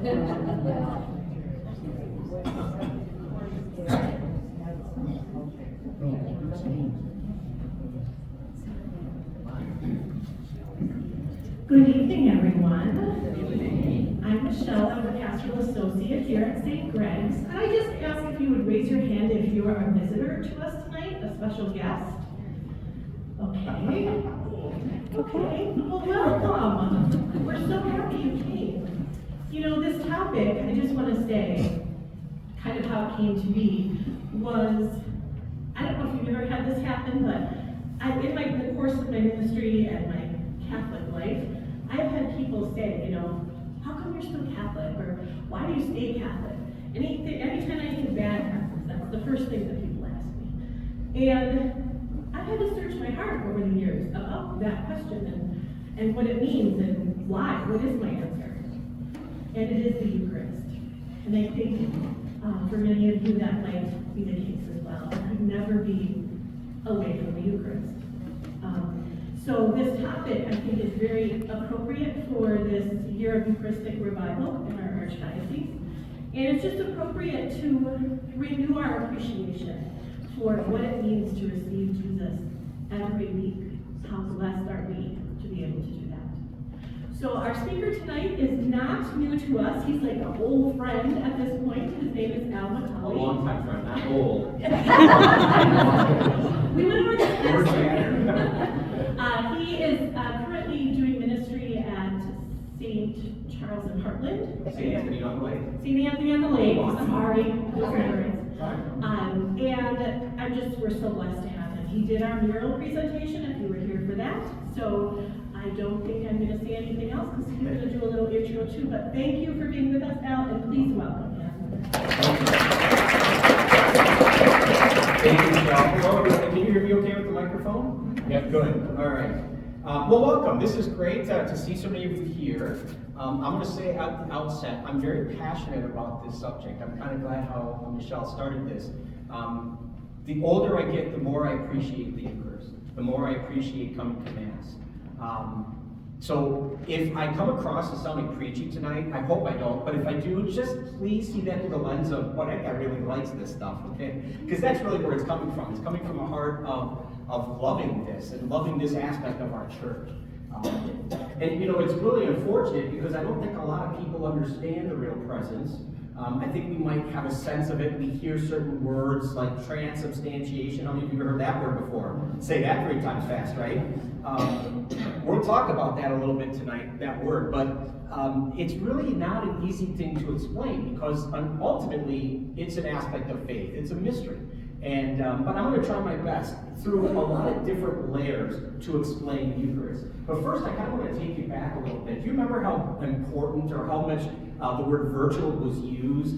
Good evening, everyone. I'm Michelle. I'm the pastoral associate here at St. Greg's. Could I just ask if you would raise your hand if you are a visitor to us tonight, a special guest? Okay. Okay. Well, welcome. We're so happy you came. You know, this topic, I just want to say, kind of how it came to be, was, I don't know if you've ever had this happen, but in the course of my ministry and my Catholic life, I've had people say, you know, how come you're still Catholic? Or why do you stay Catholic? Anytime anything bad happens, that's the first thing that people ask me. And I've had to search my heart over the years about that question and what it means and why. What is my answer? And it is the Eucharist. And I think for many of you that might be the case as well. I could never be away from the Eucharist. So this topic, I think, is very appropriate for this year of Eucharistic revival in our Archdiocese. And it's just appropriate to renew our appreciation for what it means to receive Jesus every week. How blessed are we to be able to do that. So our speaker tonight is not new to us. He's like an old friend at this point. His name is Al McCulley. A long time friend, not old. We went over this. He is currently doing ministry at St. Charles in Heartland. St. Anthony on the Lake. St. Anthony on the Lake, sorry. And we're so blessed to have him. He did our mural presentation, if you were here for that. So I don't think I'm going to say anything else, because he's going to do a little intro too. But thank you for being with us, Al, and please welcome him. Thank you, Michelle. Hello, everyone. Can you hear me okay with the microphone? Yeah, good. All right. Well, welcome. This is great to see so many of you here. I'm going to say at the outset, I'm very passionate about this subject. I'm kind of glad how Michelle started this. The older I get, the more I appreciate the Eucharist, the more I appreciate coming to Mass. So if I come across as sounding preachy tonight, I hope I don't, but if I do, just please see that through the lens of, well, that guy really likes this stuff, okay? Because that's really where it's coming from. It's coming from a heart of loving this and loving this aspect of our church. And you know, it's really unfortunate because I don't think a lot of people understand the real presence. I think we might have a sense of it. We hear certain words like transubstantiation. How many of you have heard that word before? Say that 3 times fast, right? We'll talk about that a little bit tonight, that word, but it's really not an easy thing to explain because ultimately it's an aspect of faith. It's a mystery. And but I'm going to try my best through a lot of different layers to explain the Eucharist. But first, I kind of want to take you back a little bit. Do you remember how important or how much the word virtual was used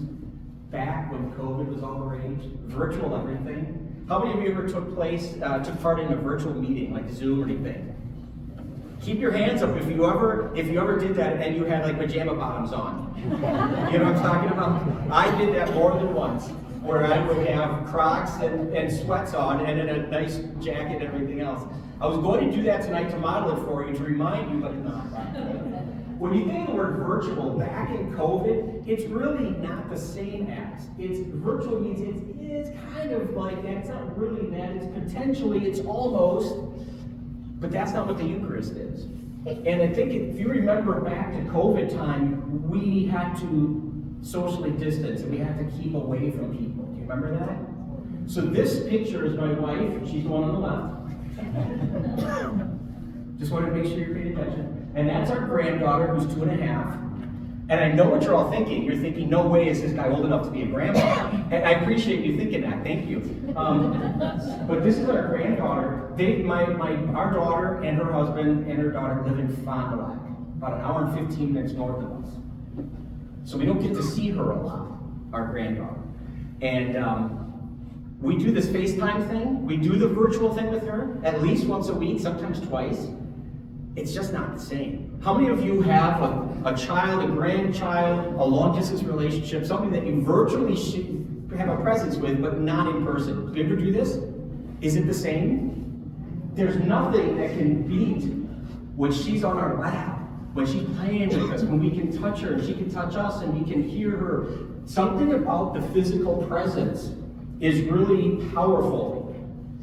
back when COVID was all the rage? Virtual everything. How many of you ever took part in a virtual meeting like Zoom or anything? Keep your hands up if you ever did that and you had like pajama bottoms on. You know what I'm talking about? I did that more than once, where I would have Crocs and sweats on and then a nice jacket and everything else. I was going to do that tonight to model it for you, to remind you, but no. When you think of the word virtual, back in COVID, it's really not the same as. Virtual means it is kind of like that. It's not really that. It's potentially, it's almost, but that's not what the Eucharist is. And I think if you remember back to COVID time, we had to socially distance and we had to keep away from people. Do you remember that? So this picture is my wife. She's the one on the left. Just wanted to make sure you're paying attention. And that's our granddaughter, who's 2.5. And I know what you're all thinking. You're thinking, no way is this guy old enough to be a grandpa. And I appreciate you thinking that. Thank you. But this is our granddaughter. Our daughter and her husband and her daughter live in Fond du Lac, about an hour and 15 minutes north of us. So we don't get to see her a lot, our granddaughter. And we do this FaceTime thing. We do the virtual thing with her at least once a week, sometimes twice. It's just not the same. How many of you have a child, a grandchild, a long-distance relationship, something that you virtually should have a presence with, but not in person? Do you ever do this? Is it the same? There's nothing that can beat when she's on our lap when she's playing with us, when we can touch her, and she can touch us, and we can hear her. Something about the physical presence is really powerful.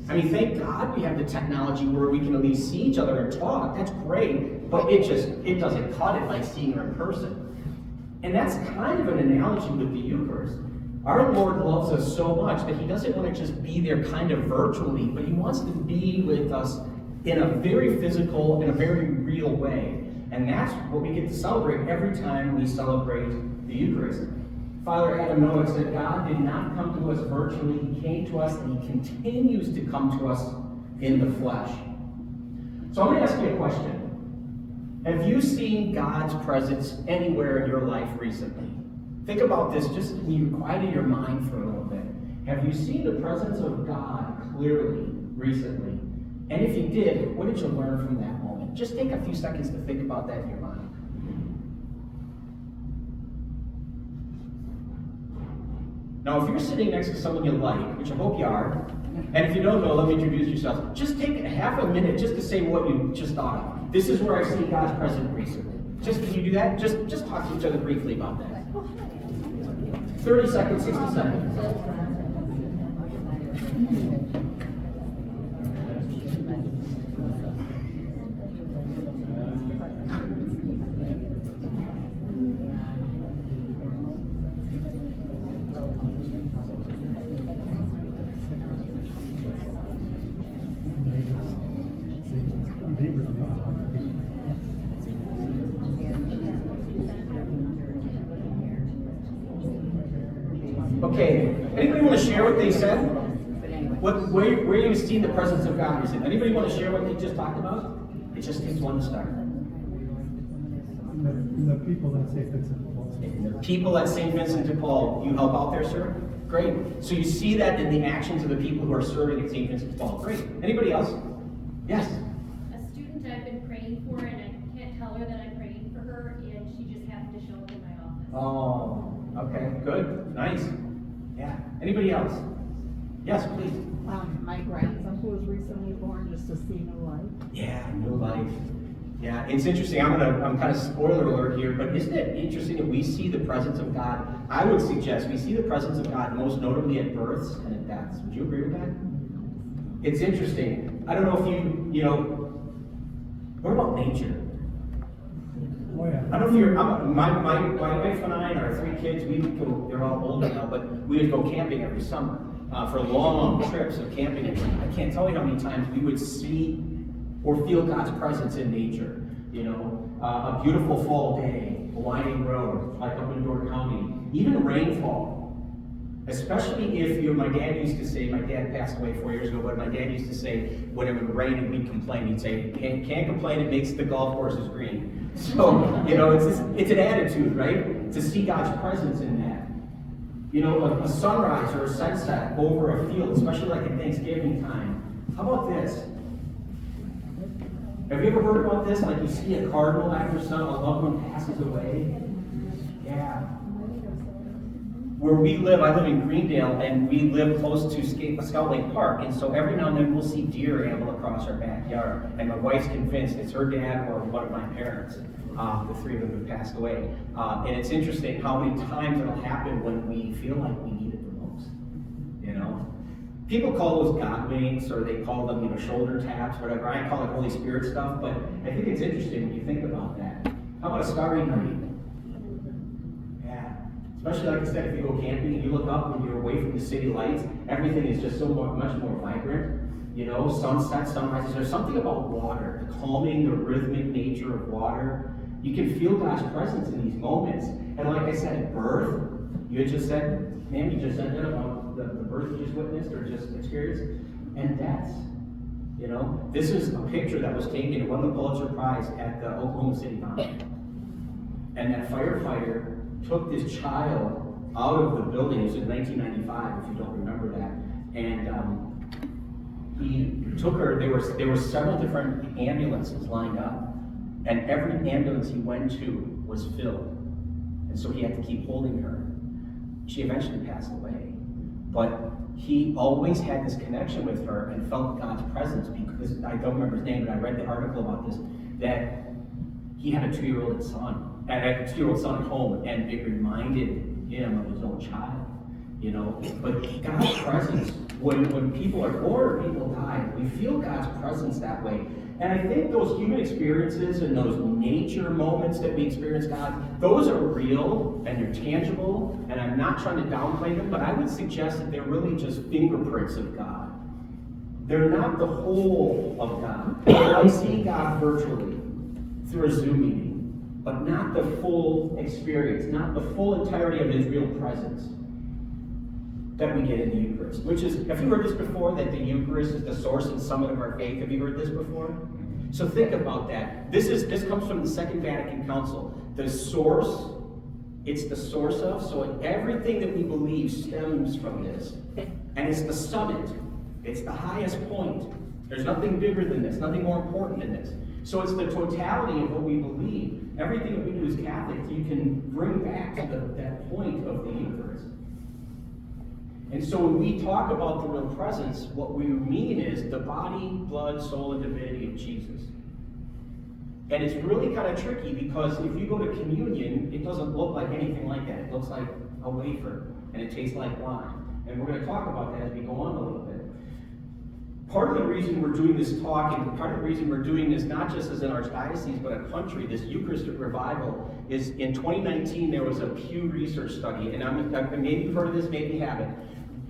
I mean, thank God we have the technology where we can at least see each other and talk. That's great, but it doesn't cut it like seeing her in person. And that's kind of an analogy with the Eucharist. Our Lord loves us so much that he doesn't want to just be there kind of virtually, but he wants to be with us in a very physical, in a very real way. And that's what we get to celebrate every time we celebrate the Eucharist. Father Adam Noah said God did not come to us virtually, he came to us and he continues to come to us in the flesh. So I'm going to ask you a question. Have you seen God's presence anywhere in your life recently? Think about this just when you quiet your mind for a little bit. Have you seen the presence of God clearly recently? And if you did, what did you learn from that moment? Just take a few seconds to think about that in your mind. Now, if you're sitting next to someone you like, which I hope you are, and if you don't know, let me introduce yourself. Just take half a minute just to say what you just thought of. This is where I've seen God's presence recently. Just can you do that? Just talk to each other briefly about that. 30 seconds, 60 seconds. Okay, anybody want to share what they said? Where you've seen the presence of God recently? Anybody want to share what they just talked about? It just takes one to start. The people at St. Vincent de Paul. The people at St. Vincent de Paul. You help out there, sir? Great. So you see that in the actions of the people who are serving at St. Vincent de Paul. Great. Anybody else? Yes? A student I've been praying for, and I can't tell her that I'm praying for her, and she just happened to show up in my office. Oh, okay. Good. Nice. Yeah. Anybody else? Yes, please. My grandson who was recently born, just to see new life. Yeah, new life. Yeah, it's interesting. I'm kind of spoiler alert here, but isn't it interesting that we see the presence of God? I would suggest we see the presence of God most notably at births and at deaths. Would you agree with that? It's interesting. I don't know if you know, what about nature? Oh, yeah. I don't know if you're, my wife and I and our 3 kids, we would go, they're all older now, but we would go camping every summer for long trips of camping. And I can't tell you how many times we would see or feel God's presence in nature. You know, a beautiful fall day, a winding road, like up in Door County, even rainfall. Especially if my dad used to say, my dad passed away 4 years ago, but my dad used to say, when it would rain and we'd complain, he'd say, can't complain, it makes the golf courses green. So, you know, it's an attitude, right? To see God's presence in that. You know, a sunrise or a sunset over a field, especially like at Thanksgiving time. How about this? Have you ever heard about this? Like you see a cardinal after a loved one passes away? Yeah. Where we live, I live in Greendale, and we live close to Scout Lake Park, and so every now and then we'll see deer amble across our backyard, and my wife's convinced it's her dad or one of my parents, the 3 of them have passed away. And it's interesting how many times it'll happen when we feel like we need it the most, you know? People call those God winks, or they call them, you know, shoulder taps, whatever. I call it Holy Spirit stuff, but I think it's interesting when you think about that. How about a starry night? Yeah. Especially, like I said, if you go camping and you look up and you're away from the city lights, everything is just so much more vibrant. You know, sunsets, sunrises. There's something about water, the calming, the rhythmic nature of water. You can feel God's presence in these moments. And like I said, at birth, you had just said, ma'am, you just said that about the birth you just witnessed or just experienced, and deaths. You know, this is a picture that was taken and won the Pulitzer Prize at the Oklahoma City bombing. And that firefighter took this child out of the building. It was in 1995, if you don't remember that. And he took her. There were several different ambulances lined up, and every ambulance he went to was filled. And so he had to keep holding her. She eventually passed away. But he always had this connection with her and felt God's presence, because I don't remember his name, but I read the article about this, that he had a 2-year-old son, a 2-year-old son at home, and it reminded him of his own child. But God's presence, when people are born or people die, we feel God's presence that way. And I think those human experiences and those nature moments that we experience God, those are real and they're tangible, and I'm not trying to downplay them, but I would suggest that they're really just fingerprints of God. They're not the whole of God. I see God virtually through a Zoom meeting, but not the full experience, not the full entirety of his real presence that we get in the Eucharist. Which is, have you heard this before, that the Eucharist is the source and summit of our faith? Have you heard this before? So think about that. This comes from the Second Vatican Council. The source, it's the source of, so everything that we believe stems from this. And it's the summit. It's the highest point. There's nothing bigger than this, nothing more important than this. So it's the totality of what we believe. Everything that we do as Catholics, you can bring back to that point of the Eucharist. And so when we talk about the real presence, what we mean is the body, blood, soul, and divinity of Jesus. And it's really kind of tricky because if you go to communion, it doesn't look like anything like that. It looks like a wafer, and it tastes like wine. And we're going to talk about that as we go on a little bit. Part of the reason we're doing this talk, and part of the reason we're doing this not just as an archdiocese, but a country, this Eucharistic revival, is in 2019 there was a Pew Research study, and maybe you've heard of this, maybe you haven't,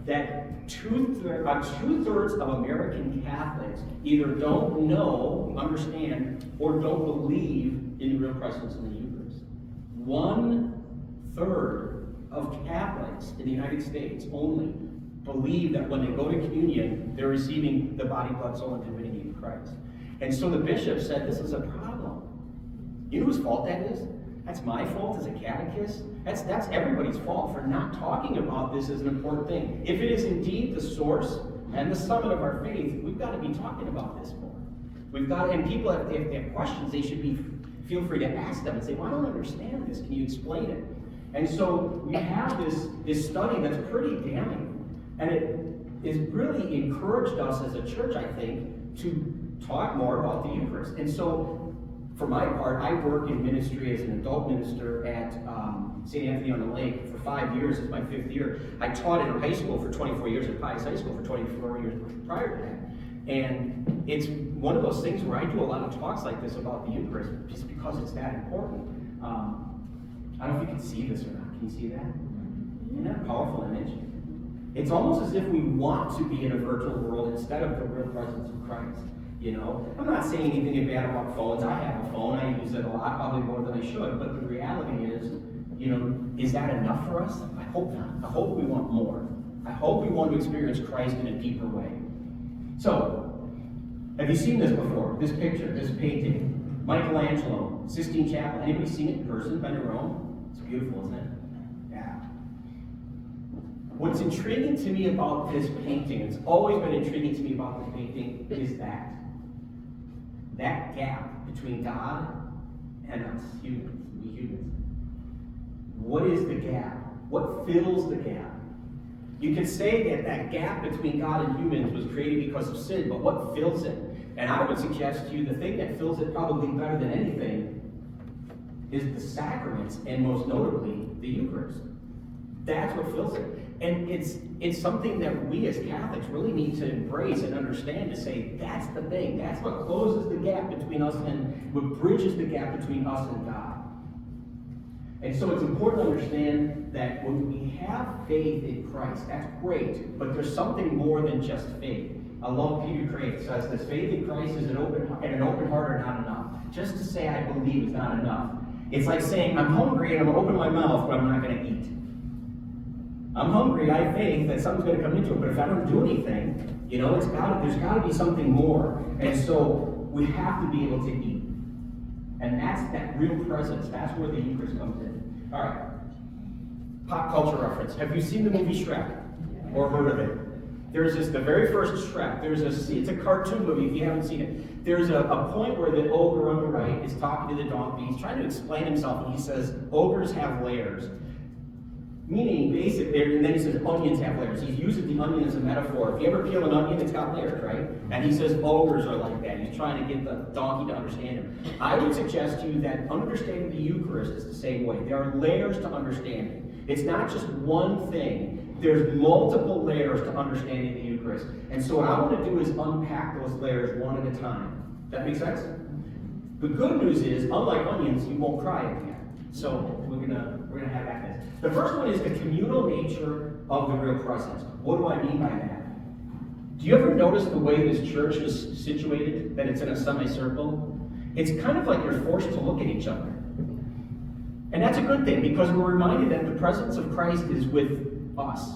that two-thirds of American Catholics either don't know, understand, or don't believe in the real presence of the Eucharist. 1/3 of Catholics in the United States only believe that when they go to communion, they're receiving the body, blood, soul, and divinity of Christ. And so the bishop said, this is a problem. You know whose fault that is? That's my fault as a catechist. That's everybody's fault for not talking about this as an important thing. If it is indeed the source and the summit of our faith, we've got to be talking about this more. We've got, and people, if they have questions, they should feel free to ask them and say, well, I don't understand this. Can you explain it? And so we have this study that's pretty damning. And it has really encouraged us as a church, I think, to talk more about the Eucharist. And so, for my part, I work in ministry as an adult minister at St. Anthony on the Lake for 5 years. It's my 5th year. I taught in high school for 24 years, at Pius High School for 24 years prior to that. And it's one of those things where I do a lot of talks like this about the Eucharist just because it's that important. I don't know if you can see this or not. Can you see that? Isn't that a powerful image? It's almost as if we want to be in a virtual world instead of the real presence of Christ. I'm not saying anything bad about phones. I have a phone. I use it a lot, probably more than I should. But the reality is, is that enough for us? I hope not. I hope we want more. I hope we want to experience Christ in a deeper way. So, have you seen this before? This picture, this painting, Michelangelo, Sistine Chapel. Anybody seen it in person, been to Rome? It's beautiful, isn't it? Yeah. What's intriguing to me about this painting, it's always been intriguing to me about this painting, is that gap between God and us, humans, we humans. What is the gap? What fills the gap? You could say that gap between God and humans was created because of sin, but what fills it? And I would suggest to you the thing that fills it probably better than anything is the sacraments, and most notably, the Eucharist. That's what fills it. And it's something that we as Catholics really need to embrace and understand, to say that's the thing. That's what closes the gap between us and what bridges the gap between us and God. And so it's important to understand that when we have faith in Christ, that's great, but there's something more than just faith. I love Peter Craig says this: faith in Christ is an open heart are not enough. Just to say I believe is not enough. It's like saying I'm hungry and I'm going to open my mouth, but I'm not going to eat. I'm hungry, I have faith that something's going to come into it, but if I don't do anything, there's got to be something more. And so we have to be able to eat. And that's that real presence. That's where the Eucharist comes in. All right. Pop culture reference. Have you seen the movie Shrek? Or heard of it? There's the very first Shrek. It's a cartoon movie if you haven't seen it. There's a point where the ogre on the right is talking to the donkey. He's trying to explain himself, and he says, ogres have layers. Meaning, basically, and then he says onions have layers. He's using the onion as a metaphor. If you ever peel an onion, it's got layers, right? And he says ogres are like that. He's trying to get the donkey to understand him. I would suggest to you that understanding the Eucharist is the same way. There are layers to understanding. It's not just one thing. There's multiple layers to understanding the Eucharist. And so what I want to do is unpack those layers one at a time. That make sense? The good news is, unlike onions, you won't cry at the end. So we're gonna have at this. The first one is the communal nature of the real presence. What do I mean by that? Do you ever notice the way this church is situated? That it's in a semicircle? It's kind of like you're forced to look at each other. And that's a good thing because we're reminded that the presence of Christ is with us.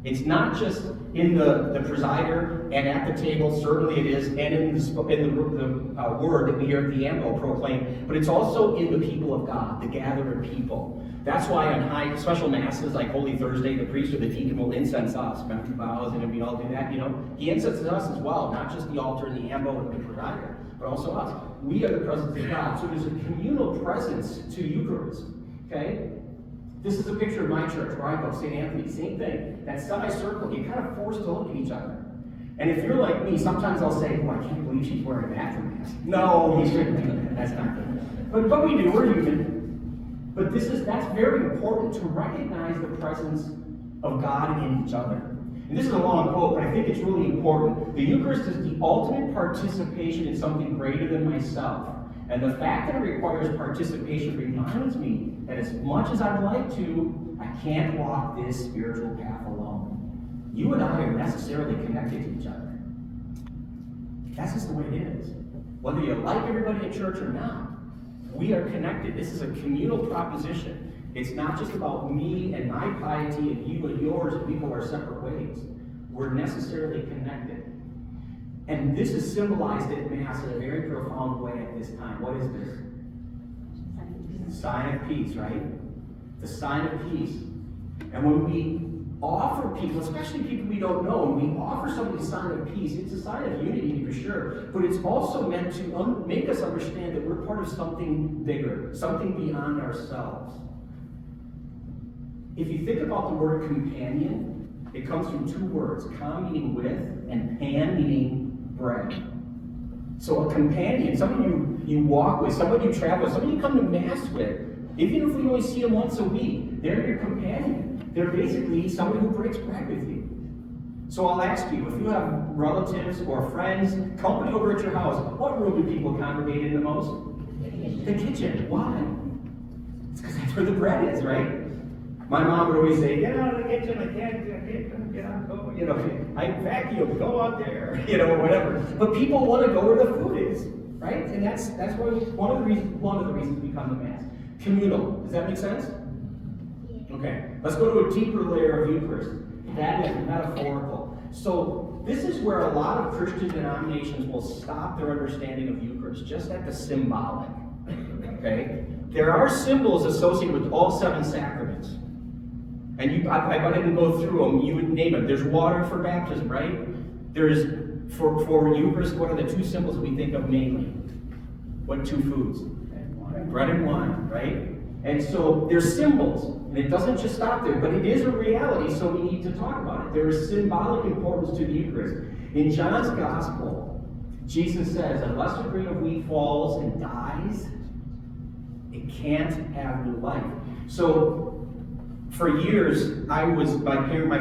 It's not just in the presider and at the table, certainly it is, and in the word that we hear at the ambo proclaim, but it's also in the people of God, the gathered people. That's why on high special masses like Holy Thursday, the priest or the deacon will incense us. Remember the vows, and we all do that, you know? He incenses us as well, not just the altar and the ambo and the presider, but also us. We are the presence of God. So there's a communal presence to Eucharist, okay? This is a picture of my church where I go, St. Anthony, same thing. That semicircle, you're kind of forced to look at each other. And if you're like me, sometimes I'll say, oh, I can't believe she's wearing a bathroom mask. No, he shouldn't be. That's not good. But we do, we're human. But that's very important to recognize the presence of God in each other. And this is a long quote, but I think it's really important. The Eucharist is the ultimate participation in something greater than myself. And the fact that it requires participation reminds me that as much as I'd like to, I can't walk this spiritual path alone. You and I are necessarily connected to each other. That's just the way it is. Whether you like everybody at church or not, we are connected. This is a communal proposition. It's not just about me and my piety and you and yours and we go our separate ways. We're necessarily connected. And this is symbolized at Mass in a very profound way at this time. What is this? The sign of peace, right? The sign of peace. And when we offer people, especially people we don't know, when we offer somebody a sign of peace, it's a sign of unity for sure, but it's also meant to make us understand that we're part of something bigger, something beyond ourselves. If you think about the word companion, it comes from two words, com meaning with, and pan meaning bread. So a companion, someone you walk with, someone you travel with, someone you come to Mass with, even if we only see them once a week, they're your companion. They're basically somebody who breaks bread with you. So I'll ask you, if you have relatives or friends, company over at your house, what room do people congregate in the most? The kitchen. Why? It's because that's where the bread is, right? My mom would always say, get out of the kitchen, I can't get out, go, you know, I vacuum, go out there, you know, whatever. But people want to go where the food is, right? And that's why one of the reasons we come to Mass. Communal. Does that make sense? Okay. Let's go to a deeper layer of Eucharist. That is metaphorical. So this is where a lot of Christian denominations will stop their understanding of Eucharist, just at the symbolic. Okay? There are symbols associated with all 7 sacraments. And I didn't go through them. You would name them. There's water for baptism, right? There's, for Eucharist, what are the 2 symbols that we think of mainly? What 2 foods? Bread and wine, right? And so there's symbols. And it doesn't just stop there, but it is a reality, so we need to talk about it. There is symbolic importance to the Eucharist. In John's Gospel, Jesus says, unless a grain of wheat falls and dies, it can't have new life. So, for years, my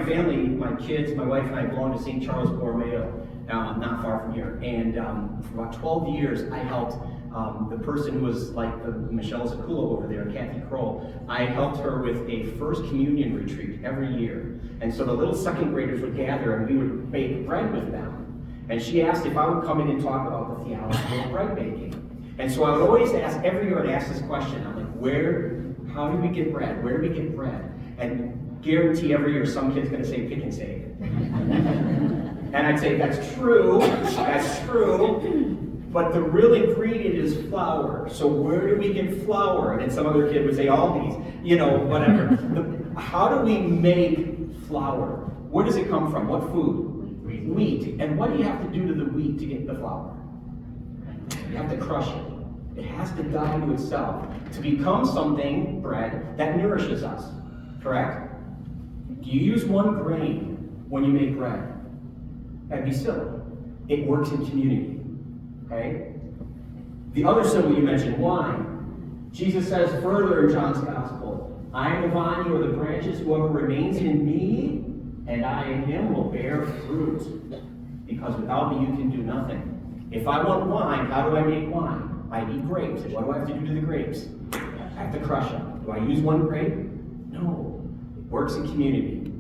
family, my kids, my wife and I belonged to St. Charles Borromeo, not far from here. And for about 12 years, I helped the person who was like the Michelle Zakula over there, Kathy Kroll. I helped her with a first communion retreat every year. And so the little second graders would gather and we would bake bread with them. And she asked if I would come in and talk about the theology of bread baking. And so I would always ask, every year I'd ask this question. I'm like, how do we get bread? Where do we get bread? And guarantee every year some kid's gonna say pick and save. And I'd say, that's true, but the real ingredient is flour. So where do we get flour? And then some other kid would say Aldi's, you know, whatever. How do we make flour? Where does it come from? What food? Wheat. And what do you have to do to the wheat to get the flour? You have to crush it. It has to die to itself to become something, bread, that nourishes us. Correct? Do you use one grain when you make bread? That'd be silly. It works in community. Okay? The other symbol you mentioned, wine. Jesus says further in John's Gospel, I am the vine, you are the branches. Whoever remains in me and I in him will bear fruit. Because without me you can do nothing. If I want wine, how do I make wine? I need grapes. And what do I have to do to the grapes? I have to crush them. Do I use one grape? No. It works in community.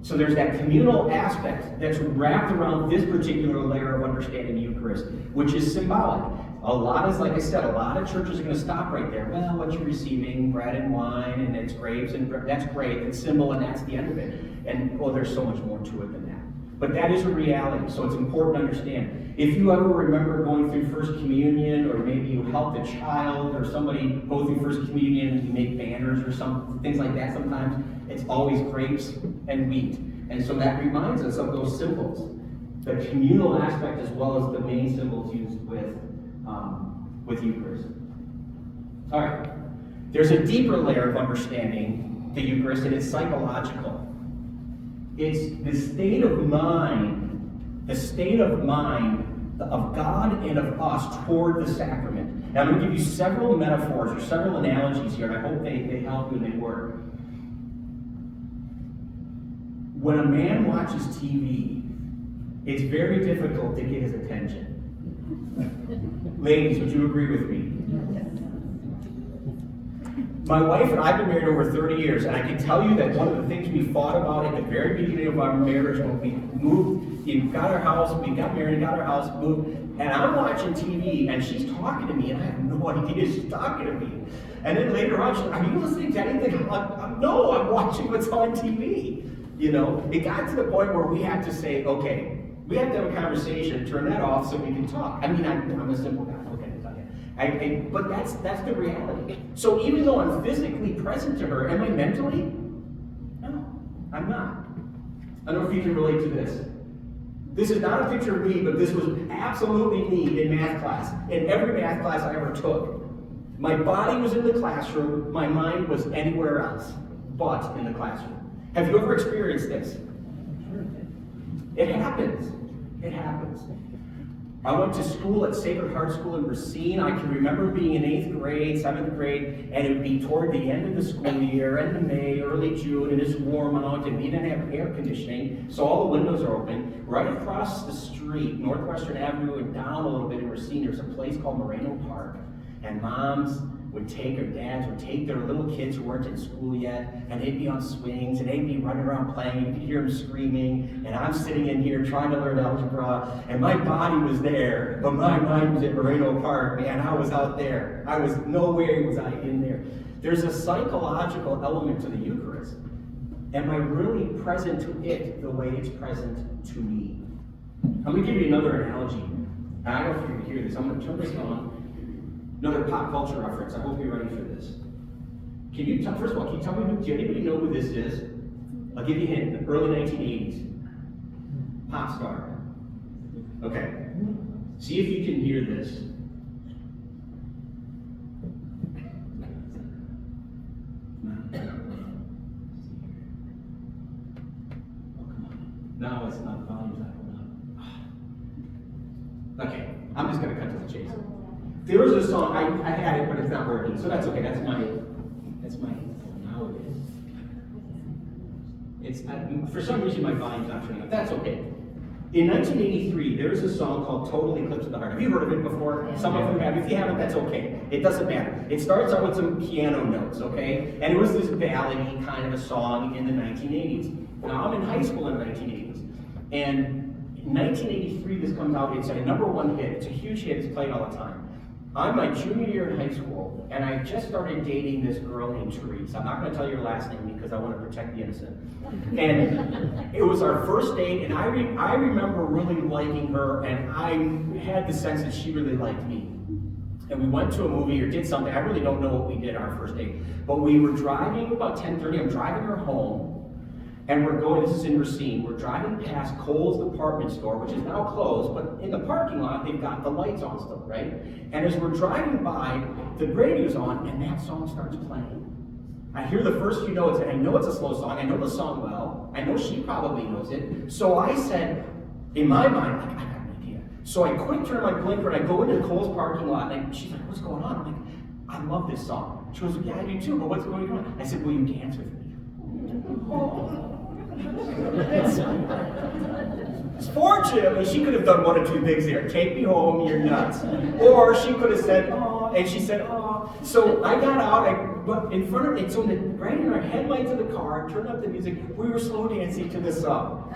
So there's that communal aspect that's wrapped around this particular layer of understanding the Eucharist, which is symbolic. A lot is, like I said, a lot of churches are going to stop right there. Well, what you're receiving, bread and wine, and it's grapes, and that's great, it's symbol, and that's the end of it. And, well, there's so much more to it than that. But that is a reality, so it's important to understand. If you ever remember going through First Communion, or maybe you helped a child, or somebody go through First Communion and you make banners or some things like that sometimes, it's always grapes and wheat. And so that reminds us of those symbols. The communal aspect as well as the main symbols used with Eucharist. All right. There's a deeper layer of understanding the Eucharist, and it's psychological. It's the state of mind of God and of us toward the sacrament. Now I'm going to give you several metaphors or several analogies here, and I hope they help you and they work. When a man watches TV, it's very difficult to get his attention. Ladies, would you agree with me? My wife and I have been married over 30 years, and I can tell you that one of the things we fought about at the very beginning of our marriage when we moved, we got our house, we got married, got our house, moved, and I'm watching TV, and she's talking to me, and I have no idea she's talking to me. And then later on, she's like, are you listening to anything? No, I'm watching what's on TV. You know, it got to the point where we had to say, okay, we have to have a conversation, turn that off so we can talk. I mean, I'm a simple guy, okay, but that's the reality. So even though I'm physically present to her, am I mentally? No, I'm not. I don't know if you can relate to this. This is not a picture of me, but this was absolutely me in math class. In every math class I ever took. My body was in the classroom, my mind was anywhere else but in the classroom. Have you ever experienced this? It happens. It happens. I went to school at Sacred Heart School in Racine. I can remember being in 8th grade, 7th grade, and it would be toward the end of the school year, end of May, early June, and it's warm out, and we didn't have air conditioning, so all the windows are open. Right across the street, Northwestern Avenue, and down a little bit in Racine, there's a place called Moreno Park, and moms would take, or dads would take their little kids who weren't in school yet, and they'd be on swings, and they'd be running around playing, you could hear them screaming, and I'm sitting in here trying to learn algebra, and my body was there, but my mind was at Moreno Park, man, I was out there. Nowhere was I in there. There's a psychological element to the Eucharist. Am I really present to it the way it's present to me? I'm going to give you another analogy. I don't know if you can hear this. I'm going to turn this on. Another pop culture reference. I hope you're ready for this. Can you first of all, can you tell me, do anybody know who this is? I'll give you a hint. The early 1980s. Pop star. Okay. See if you can hear this. No, it's not. The volume's not going up. Okay, I'm just going to cut to the chase. There was a song, I had it, but it's not working, so that's okay. That's my, now it is. For some reason my volume's not turning up. That's okay. In 1983, there was a song called Total Eclipse of the Heart. Have you heard of it before? Some of you have. If you haven't, that's okay. It doesn't matter. It starts out with some piano notes, okay? And it was this ballady kind of a song in the 1980s. Now, I'm in high school in the 1980s. And in 1983, this comes out. It's a #1 hit. It's a huge hit. It's played all the time. I'm my junior year in high school, and I just started dating this girl named Therese. I'm not going to tell you her last name because I want to protect the innocent. And it was our first date, and I remember really liking her, and I had the sense that she really liked me. And we went to a movie or did something. I really don't know what we did our first date. But we were driving about 10:30. I'm driving her home. And we're going, this is in Racine, we're driving past Kohl's department store, which is now closed, but in the parking lot, they've got the lights on still, right? And as we're driving by, the radio's on, and that song starts playing. I hear the first few notes, and I know it's a slow song. I know the song well. I know she probably knows it. So I said, in my mind, like, I got an idea. So I quick turn my blinker, and I go into Kohl's parking lot, and she's like, what's going on? I'm like, I love this song. She goes, yeah, I do too, but what's going on? I said, will you dance with me? Fortunately, she could have done one of two things there. Take me home, you're nuts. Or she could have said, oh, and she said, oh. So I got out, but in front of it, so right in our headlights of the car, turned up the music, we were slow dancing to this song.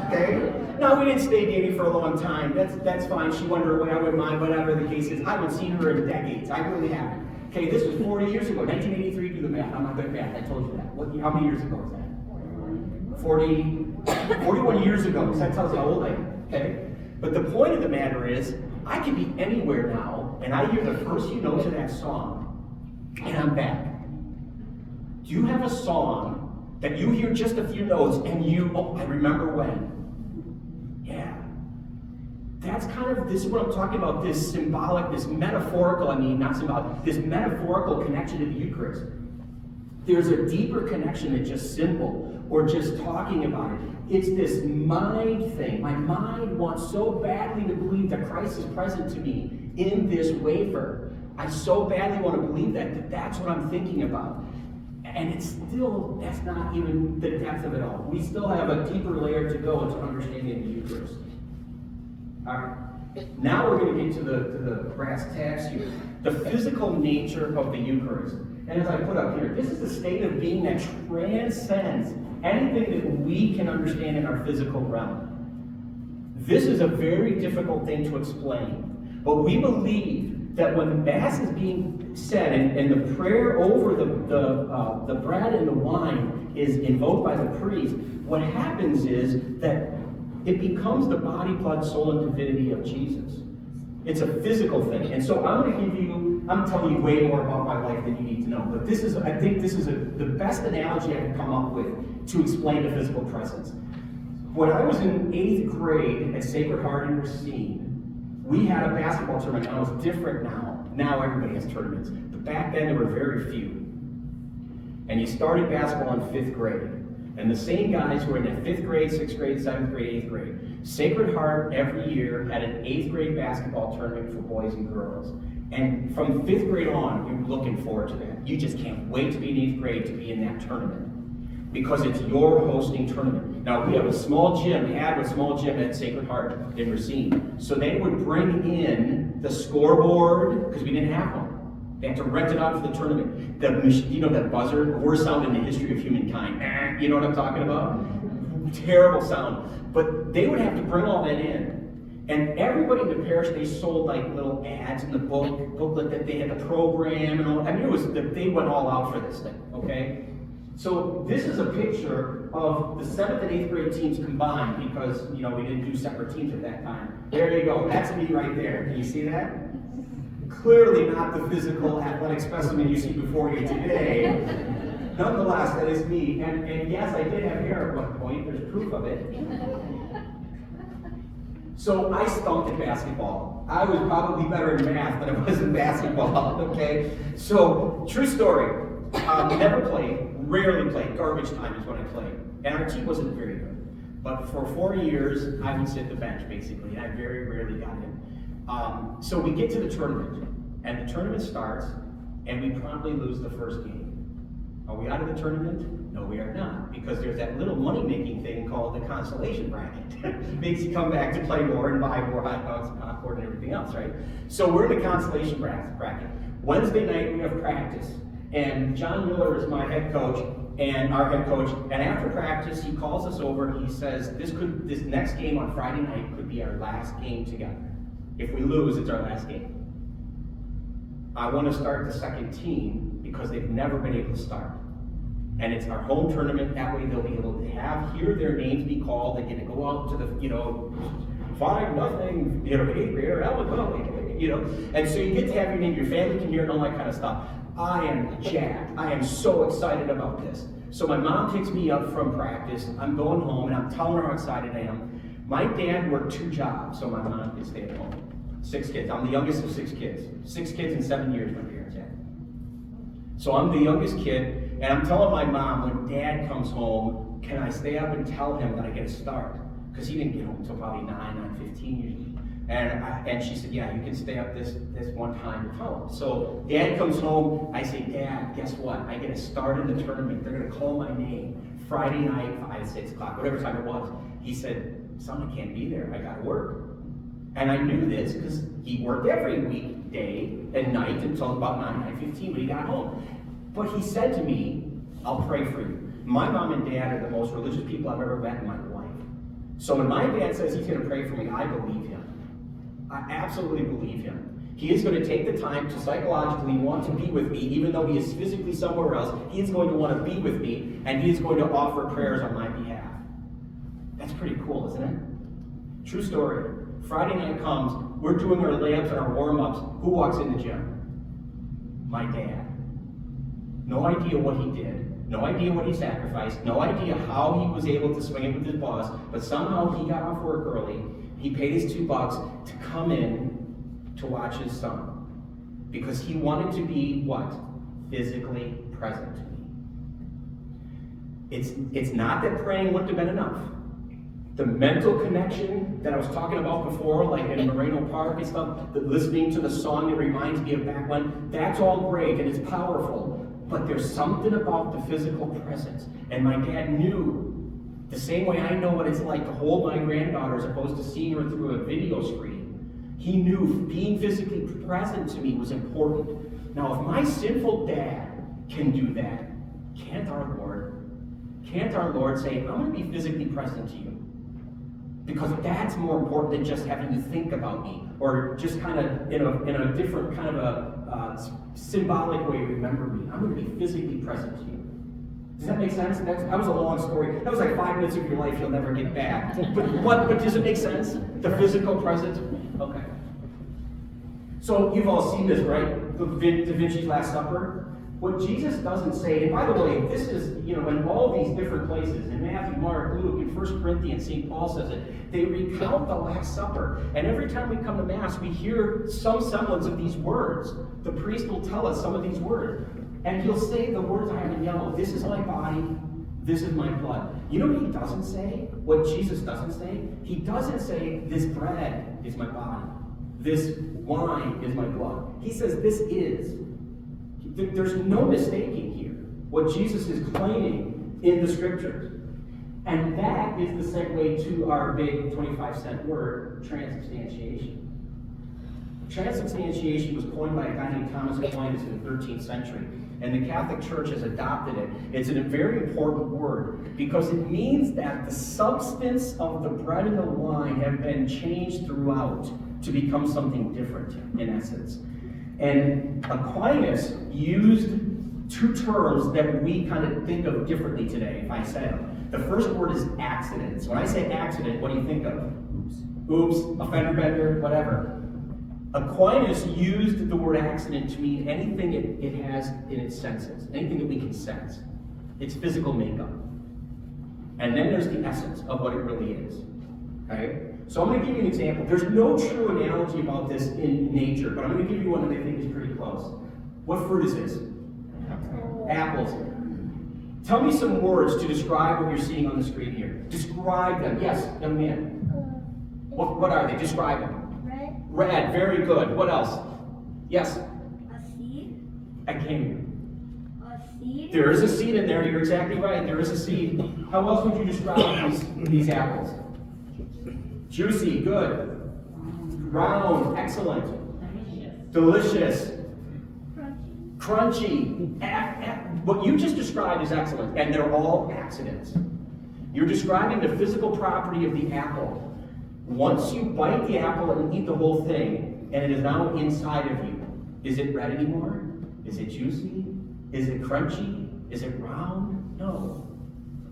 Okay? Now, we didn't stay dating for a long time. That's fine. She wondered away, I wouldn't mind, whatever the case is. I haven't seen her in decades. I really haven't. Okay, this was 40 years ago, 1983, do the math. I'm not good at math, I told you that. How many years ago was that? 41 years ago, so that tells you how old I am, okay? But the point of the matter is, I could be anywhere now, and I hear the first few notes of that song, and I'm back. Do you have a song that you hear just a few notes, and I remember when? Yeah. That's kind of, this is what I'm talking about, this symbolic, this metaphorical, not symbolic, this metaphorical connection to the Eucharist. There's a deeper connection than just symbol or just talking about it. It's this mind thing. My mind wants so badly to believe that Christ is present to me in this wafer. I so badly want to believe that that's what I'm thinking about. And it's still, that's not even the depth of it all. We still have a deeper layer to go into understanding the Eucharist. All right. Now we're going to get to the brass tacks here. The physical nature of the Eucharist. And as I put up here, this is a state of being that transcends anything that we can understand in our physical realm. This is a very difficult thing to explain. But we believe that when the Mass is being said and the prayer over the bread and the wine is invoked by the priest, what happens is that it becomes the body, blood, soul, and divinity of Jesus. It's a physical thing. And so I'm telling you way more about my life than you need to know. But I think this is the best analogy I can come up with to explain the physical presence. When I was in 8th grade at Sacred Heart in Racine, we had a basketball tournament. Now it's different now. Now everybody has tournaments. But back then there were very few. And you started basketball in 5th grade. And the same guys who were in the 5th grade, 6th grade, 7th grade, 8th grade. Sacred Heart every year had an 8th grade basketball tournament for boys and girls. And from 5th grade on, you're looking forward to that. You just can't wait to be in 8th grade to be in that tournament. Because it's your hosting tournament. Now, we have a small gym at Sacred Heart in Racine. So they would bring in the scoreboard, because we didn't have one. They had to rent it out for the tournament. That buzzer, the worst sound in the history of humankind. You know what I'm talking about? Terrible sound. But they would have to bring all that in. And everybody in the parish, they sold like little ads in the booklet that they had the program and all. They went all out for this thing, okay? So this is a picture of the 7th and 8th grade teams combined because, we didn't do separate teams at that time. There you go. That's me right there. Can you see that? Clearly not the physical athletic specimen you see before you today. Nonetheless, that is me. And yes, I did have hair at one point. There's proof of it. So I stunk at basketball. I was probably better in math than I was in basketball, okay? So, true story. Never played, rarely played. Garbage time is when I played. And our team wasn't very good. But for 4 years, I would sit the bench, basically. And I very rarely got in. So we get to the tournament. And the tournament starts, and we promptly lose the first game. Are we out of the tournament? No, we are not, because there's that little money-making thing called the consolation bracket. Makes you come back to play more and buy more hot dogs, popcorn, and everything else, right? So we're in the consolation bracket. Wednesday night, we have practice, and John Miller is my head coach, and our head coach, and after practice, he calls us over, he says, this next game on Friday night could be our last game together. If we lose, it's our last game. I want to start the second team because they've never been able to start. And it's our home tournament, that way they'll be able to hear their names be called, they get to go out to the, 5-0, 8th grader, and so you get to have your name, your family can hear it, and all that kind of stuff. I am jacked. I am so excited about this. So my mom takes me up from practice, I'm going home, and I'm telling her how excited I am. My dad worked 2 jobs, so my mom could stay at home. 6 kids. I'm the youngest of 6 kids. 6 kids in 7 years my parents had. So I'm the youngest kid, And I'm telling my mom, when Dad comes home, can I stay up and tell him that I get a start? Because he didn't get home until probably 9:15 usually. And she said, yeah, you can stay up this one time to tell him. So Dad comes home, I say, Dad, guess what? I get a start in the tournament. They're going to call my name Friday night, 5, 6 o'clock, whatever time it was. He said, son, I can't be there. I got to work. And I knew this because he worked every weekday and night until about 9:15 when he got home. But he said to me, I'll pray for you. My mom and dad are the most religious people I've ever met in my life. So when my dad says he's going to pray for me, I believe him. I absolutely believe him. He is going to take the time to psychologically want to be with me, even though he is physically somewhere else. He is going to want to be with me, and he is going to offer prayers on my behalf. That's pretty cool, isn't it? True story. Friday night comes, we're doing our layups and our warm-ups. Who walks in the gym? My dad. No idea what he did. No idea what he sacrificed. No idea how he was able to swing it with his boss. But somehow he got off work early. He paid his $2 to come in to watch his son. Because he wanted to be what? Physically present to me. It's not that praying wouldn't have been enough. The mental connection that I was talking about before, like in Moreno Park and stuff, listening to the song that reminds me of back when, that's all great and it's powerful. But there's something about the physical presence. And my dad knew, the same way I know what it's like to hold my granddaughter as opposed to seeing her through a video screen. He knew being physically present to me was important. Now, if my sinful dad can do that, can't our Lord say, I'm going to be physically present to you? Because that's more important than just having you think about me, or just kind of in a different kind of a symbolic way remember me. I'm going to be physically present to you. Does that make sense? That was a long story. That was like 5 minutes of your life you'll never get back. But does it make sense? The physical presence? Okay. So you've all seen this, right? Da Vinci's Last Supper. What Jesus doesn't say, and by the way, this is, in all these different places, in Matthew, Mark, Luke, in 1 Corinthians, St. Paul says it, they recount the Last Supper. And every time we come to Mass, we hear some semblance of these words. The priest will tell us some of these words. And he'll say the words I have in yellow, this is my body, this is my blood. You know what he doesn't say? What Jesus doesn't say? He doesn't say, this bread is my body, this wine is my blood. He says, this is. There's no mistaking here what Jesus is claiming in the scriptures. And that is the segue to our big 25-cent word, transubstantiation. Transubstantiation was coined by a guy named Thomas Aquinas in the 13th century, and the Catholic Church has adopted it. It's a very important word because it means that the substance of the bread and the wine have been changed throughout to become something different, in essence. And Aquinas used two terms that we kind of think of differently today, if I say them. The first word is accidents. When I say accident, what do you think of? Oops, a fender bender, whatever. Aquinas used the word accident to mean anything it has in its senses, anything that we can sense. Its physical makeup. And then there's the essence of what it really is. Okay? So I'm going to give you an example. There's no true analogy about this in nature, but I'm going to give you one that I think is pretty close. What fruit is this? Apples. Tell me some words to describe what you're seeing on the screen here. Describe them. Yes, young man. What are they? Describe them. Red. Red. Very good. What else? Yes. A seed. I came. A seed. There is a seed in there. You're exactly right. There is a seed. How else would you describe these apples? Juicy, good. Round, excellent. Delicious. Crunchy. What you just described is excellent, and they're all accidents. You're describing the physical property of the apple. Once you bite the apple and eat the whole thing, and it is now inside of you, is it red anymore? Is it juicy? Is it crunchy? Is it round? No.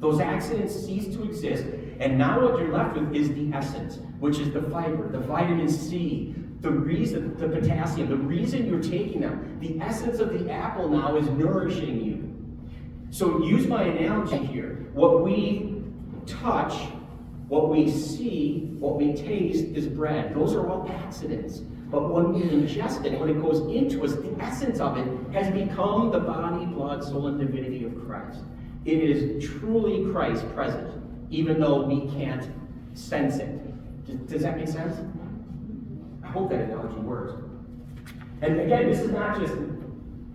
Those accidents cease to exist, and now what you're left with is the essence, which is the fiber, the vitamin C, the potassium, the reason you're taking them. The essence of the apple now is nourishing you. So use my analogy here. What we touch, what we see, what we taste is bread. Those are all accidents. But when we ingest it, when it goes into us, the essence of it has become the body, blood, soul, and divinity of Christ. It is truly Christ present, even though we can't sense it. Does that make sense? I hope that analogy works. And again, this is not just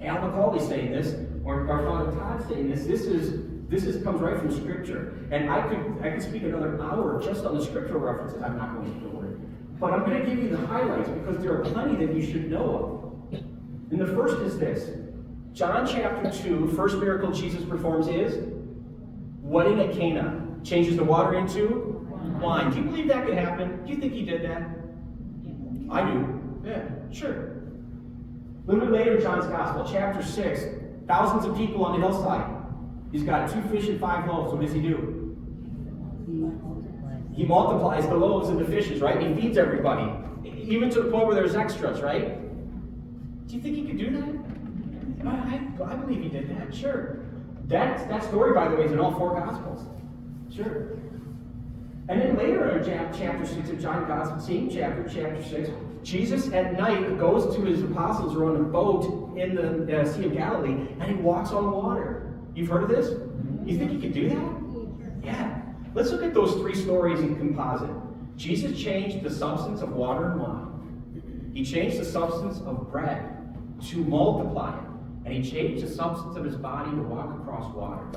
Al McCauley saying this, or Father Todd saying this. This comes right from Scripture. And I could speak another hour just on the scriptural references. I'm not going to do it. But I'm going to give you the highlights because there are plenty that you should know of. And the first is this. John chapter 2, first miracle Jesus performs is wedding at Cana. Changes the water into wine. Do you believe that could happen? Do you think he did that? I do. Yeah, sure. A little bit later in John's Gospel, chapter 6, thousands of people on the hillside. He's got 2 fish and 5 loaves. What does he do? He multiplies the loaves and the fishes, right? He feeds everybody. Even to the point where there's extras, right? Do you think he could do that? I believe he did that, sure. That story, by the way, is in all 4 Gospels. Sure. And then later in chapter 6 of John's Gospel, same chapter 6, Jesus at night goes to his apostles who are on a boat in the Sea of Galilee, and he walks on water. You've heard of this? You think he could do that? Yeah. Let's look at those 3 stories in composite. Jesus changed the substance of water and wine. He changed the substance of bread to multiply it. And he changed the substance of his body to walk across water.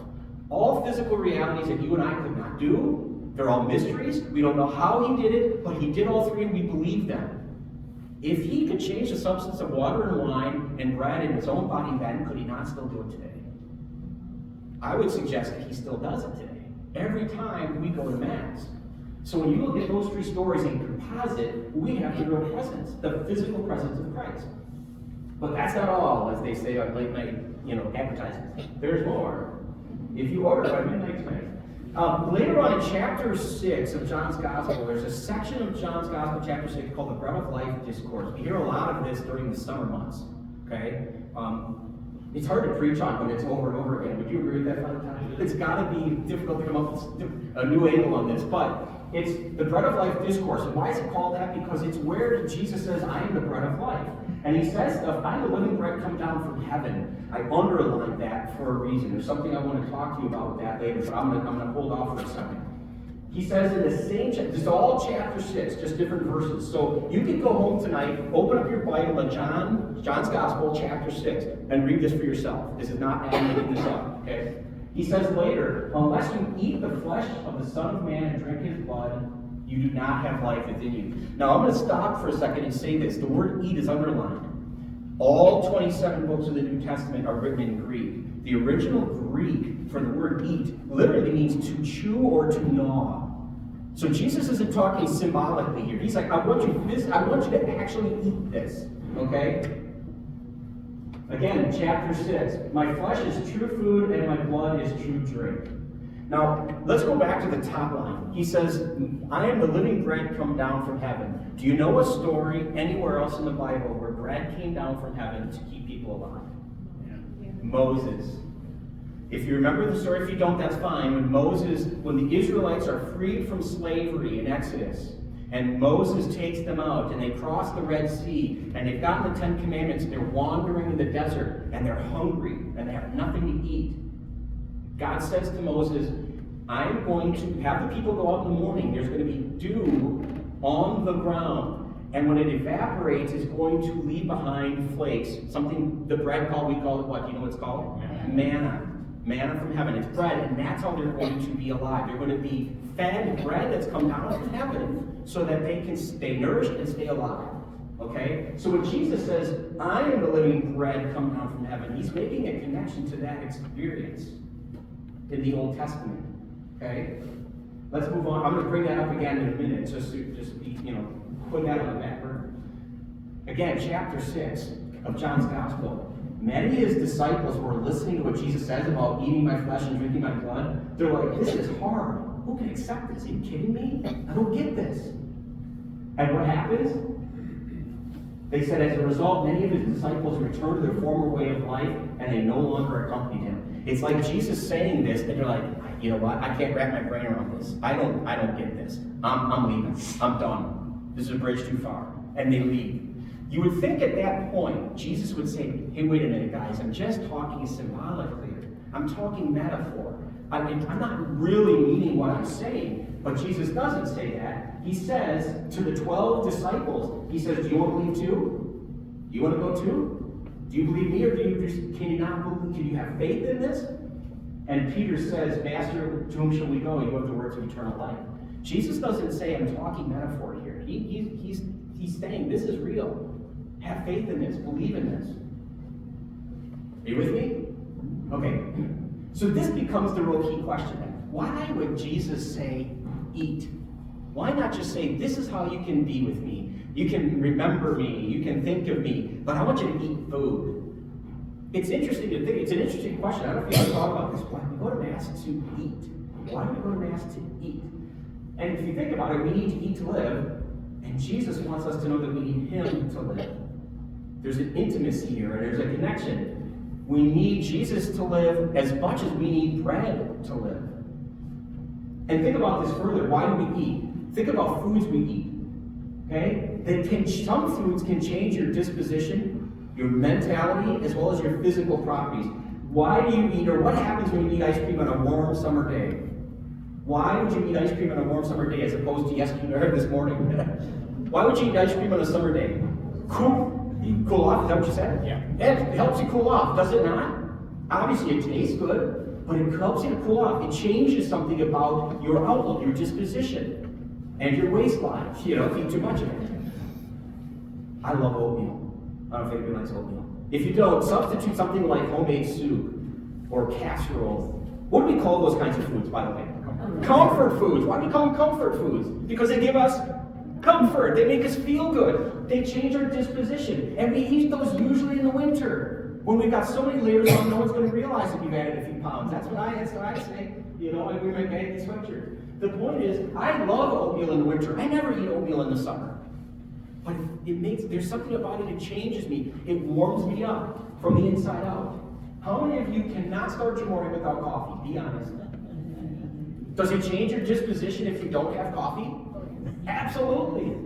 All physical realities that you and I could not do. They're all mysteries. We don't know how he did it, but he did all 3 and we believe them. If he could change the substance of water and wine and bread in his own body then, could he not still do it today? I would suggest that he still does it today. Every time we go to Mass. So when you look at those 3 stories in composite, we have the real presence, the physical presence of Christ. But that's not all, as they say on late night, advertisements. There's more. If you order by midnight tonight. Later on in chapter 6 of John's Gospel, there's a section of John's Gospel, chapter 6, called the Bread of Life Discourse. We hear a lot of this during the summer months. Okay? It's hard to preach on when it's over and over again. Would you agree with that, Father Todd? It's got to be difficult to come up with a new angle on this. But it's the Bread of Life Discourse. And why is it called that? Because it's where Jesus says, I am the bread of life. And he says stuff, I'm the living bread come down from heaven. I underline that for a reason. There's something I want to talk to you about with that later, but I'm going to hold off for a second. He says in the same chapter, this is all chapter 6, just different verses. So you can go home tonight, open up your Bible at John's Gospel, chapter 6, and read this for yourself. This is not making this up, okay? He says later, unless you eat the flesh of the Son of Man and drink his blood, you do not have life within you. Now I'm going to stop for a second and say this. The word eat is underlined. All 27 books of the New Testament are written in Greek. The original Greek for the word eat literally means to chew or to gnaw. So Jesus isn't talking symbolically here. He's like, I want you to actually eat this. Okay? Again, chapter 6. My flesh is true food and my blood is true drink. Now, let's go back to the top line. He says, I am the living bread come down from heaven. Do you know a story anywhere else in the Bible where bread came down from heaven to keep people alive? Yeah. Moses. If you remember the story, if you don't, that's fine. When the Israelites are freed from slavery in Exodus, and Moses takes them out, and they cross the Red Sea, and they've gotten the 10 Commandments, and they're wandering in the desert, and they're hungry, and they have nothing to eat. God says to Moses, I'm going to have the people go out in the morning. There's going to be dew on the ground. And when it evaporates, it's going to leave behind flakes. Something, the bread we call it what? Do you know what it's called? Manna. Manna from heaven. It's bread, and that's how they're going to be alive. They're going to be fed bread that's come down from heaven so that they can stay nourished and stay alive. Okay? So when Jesus says, I am the living bread come down from heaven, he's making a connection to that experience in the Old Testament. Okay? Let's move on. I'm going to bring that up again in a minute, just put that on the back burner. Again, chapter 6 of John's Gospel. Many of his disciples who are listening to what Jesus says about eating my flesh and drinking my blood, they're like, this is hard. Who can accept this? Are you kidding me? I don't get this. And what happens? They said, as a result, many of his disciples returned to their former way of life, and they no longer accompanied him. It's like Jesus saying this, and they're like, you know what? I can't wrap my brain around this. I don't get this. I'm leaving. I'm done. This is a bridge too far. And they leave. You would think at that point, Jesus would say, hey, wait a minute, guys, I'm just talking symbolically. I'm talking metaphor. I'm not really meaning what I'm saying, but Jesus doesn't say that. He says to the 12 disciples, he says, do you want to believe too? Do you want to go too? Do you believe me, or can you not believe? Can you have faith in this? And Peter says, Master, to whom shall we go? You have the words of eternal life. Jesus doesn't say, I'm talking metaphor here. He's saying, this is real. Have faith in this. Believe in this. Are you with me? Okay. So this becomes the real key question then. Why would Jesus say, eat? Why not just say, this is how you can be with me. You can remember me. You can think of me. But I want you to eat food. It's interesting to think. It's an interesting question. I don't know if you ever thought about this. Why do we go to Mass to eat? Why do we go to Mass to eat? And if you think about it, we need to eat to live. And Jesus wants us to know that we need Him to live. There's an intimacy here, and there's a connection. We need Jesus to live as much as we need bread to live. And think about this further. Why do we eat? Think about foods we eat. Okay? Some foods can change your disposition, your mentality, as well as your physical properties. Why do you eat, or what happens when you eat ice cream on a warm summer day? Why would you eat ice cream on a warm summer day as opposed to yesterday or this morning? Why would you eat ice cream on a summer day? Cool off, is that what you said? Yeah. It helps you cool off, does it not? Obviously it tastes good, but it helps you to cool off. It changes something about your outlook, your disposition, and your waistline. If you eat too much of it. I love oatmeal. I don't know if anybody likes oatmeal. If you don't, substitute something like homemade soup or casserole. What do we call those kinds of foods, by the way? Comfort foods. Why do we call them comfort foods? Because they give us comfort. They make us feel good. They change our disposition. And we eat those usually in the winter, when we've got so many layers on, no one's going to realize that you've added a few pounds. That's what I say. And we make baggy sweatshirts. The point is, I love oatmeal in the winter. I never eat oatmeal in the summer. But there's something about it, it changes me. It warms me up from the inside out. How many of you cannot start your morning without coffee? Be honest. Does it change your disposition if you don't have coffee? Absolutely.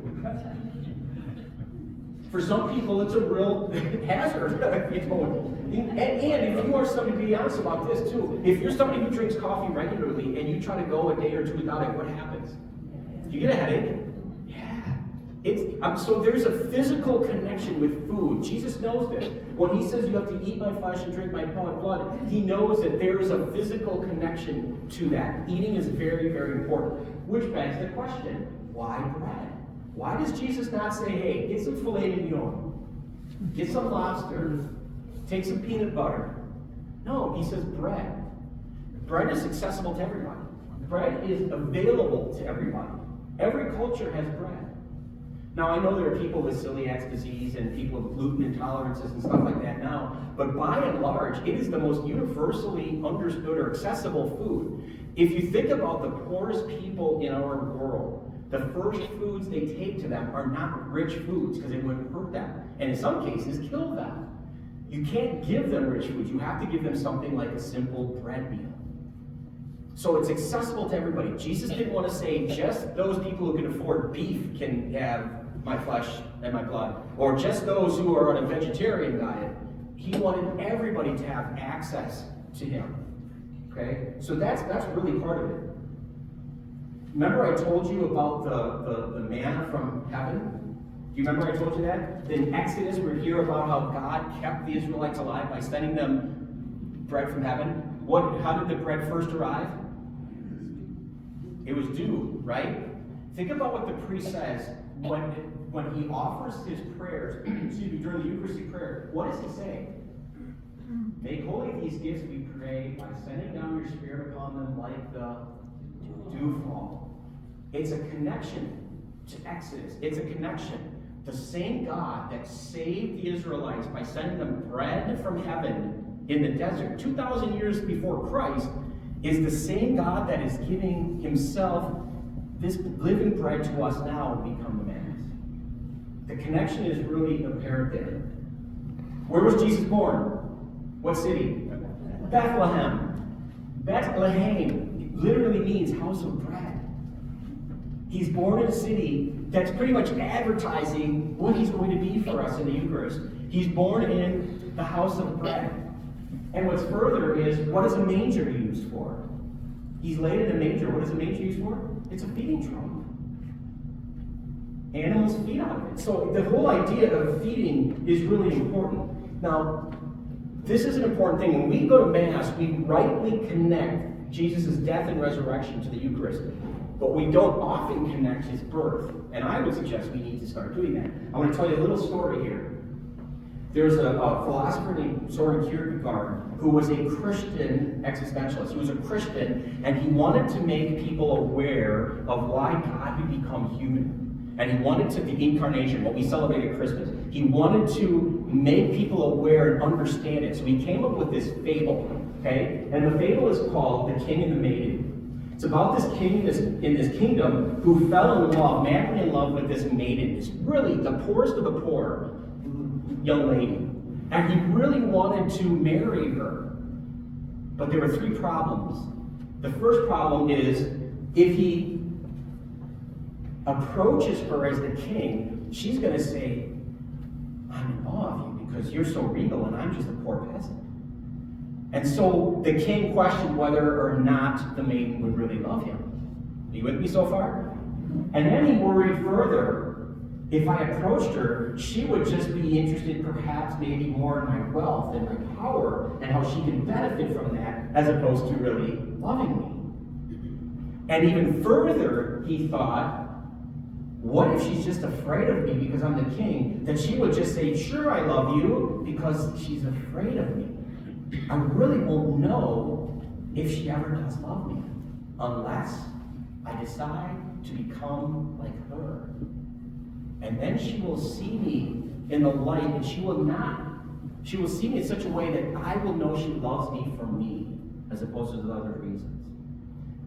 For some people, it's a real hazard if you don't. And if you are somebody, to be honest about this too, if you're somebody who drinks coffee regularly and you try to go a day or two without it, what happens? You get a headache? Yeah. So there's a physical connection with food. Jesus knows this. When he says you have to eat my flesh and drink my blood, he knows that there is a physical connection to that. Eating is very, very important. Which begs the question, why bread? Why does Jesus not say, hey, get some filet mignon, get some lobster, take some peanut butter? No, he says bread. Bread is accessible to everybody. Bread is available to everybody. Every culture has bread. Now, I know there are people with celiac disease and people with gluten intolerances and stuff like that now, but by and large, it is the most universally understood or accessible food. If you think about the poorest people in our world, the first foods they take to them are not rich foods because it would hurt them, and in some cases, kill them. You can't give them rich foods. You have to give them something like a simple bread meal. So it's accessible to everybody. Jesus didn't want to say just those people who can afford beef can have my flesh and my blood, or just those who are on a vegetarian diet. He wanted everybody to have access to him. Okay? So that's really part of it. Remember I told you about the manna from heaven? Do you remember I told you that? In Exodus, we hear about how God kept the Israelites alive by sending them bread from heaven. How did the bread first arrive? It was dew, right? Think about what the priest says when he offers his prayers, during the Eucharistic prayer. What does he say? Make holy these gifts, we pray, by sending down your Spirit upon them like the dewfall. It's a connection to Exodus. It's a connection. The same God that saved the Israelites by sending them bread from heaven in the desert 2,000 years before Christ is the same God that is giving himself this living bread to us now when we come to Mass. The connection is really apparent there. Where was Jesus born? What city? Bethlehem. Bethlehem literally means house of bread. He's born in a city that's pretty much advertising what he's going to be for us in the Eucharist. He's born in the house of bread. And what's further is, what is a manger used for? He's laid in a manger. What is a manger used for? It's a feeding trough. Animals feed out of it. So the whole idea of feeding is really important. Now, this is an important thing. When we go to Mass, we rightly connect Jesus' death and resurrection to the Eucharist. But we don't often connect his birth. And I would suggest we need to start doing that. I want to tell you a little story here. There's a philosopher named Soren Kierkegaard who was a Christian existentialist. He was a Christian, and he wanted to make people aware of why God would become human. And he wanted to, the incarnation, what we celebrate at Christmas, he wanted to make people aware and understand it. So he came up with this fable, okay? And the fable is called The King and the Maiden. It's about this king in this kingdom who fell in love, madly in love with this maiden. It's really the poorest of the poor young lady. And he really wanted to marry her. But there were three problems. The first problem is, if he approaches her as the king, she's going to say, I'm in awe of you because you're so regal and I'm just a poor peasant. And so the king questioned whether or not the maiden would really love him. Are you with me so far? And then he worried further. If I approached her, she would just be interested perhaps maybe more in my wealth and my power and how she can benefit from that as opposed to really loving me. And even further, he thought, what if she's just afraid of me because I'm the king? That she would just say, sure, I love you, because she's afraid of me. I really won't know if she ever does love me unless I decide to become like her. And then she will see me in the light, and she will see me in such a way that I will know she loves me for me, as opposed to the other reasons.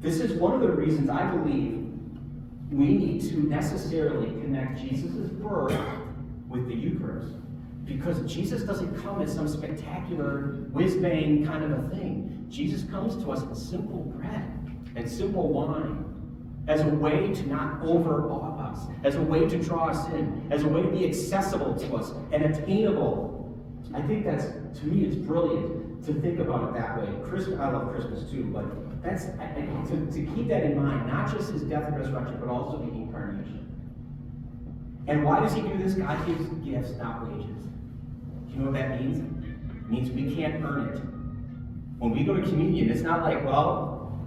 This is one of the reasons I believe we need to necessarily connect Jesus' birth with the Eucharist. Because Jesus doesn't come as some spectacular whiz-bang kind of a thing. Jesus comes to us in simple bread and simple wine as a way to not overawe us, as a way to draw us in, as a way to be accessible to us and attainable. I think that's, to me, it's brilliant to think about it that way. Christmas, I love Christmas too, but that's to keep that in mind, not just his death and resurrection, but also the incarnation. And why does he do this? God gives gifts, not wages. Do you know what that means? It means we can't earn it. When we go to communion, it's not like, well,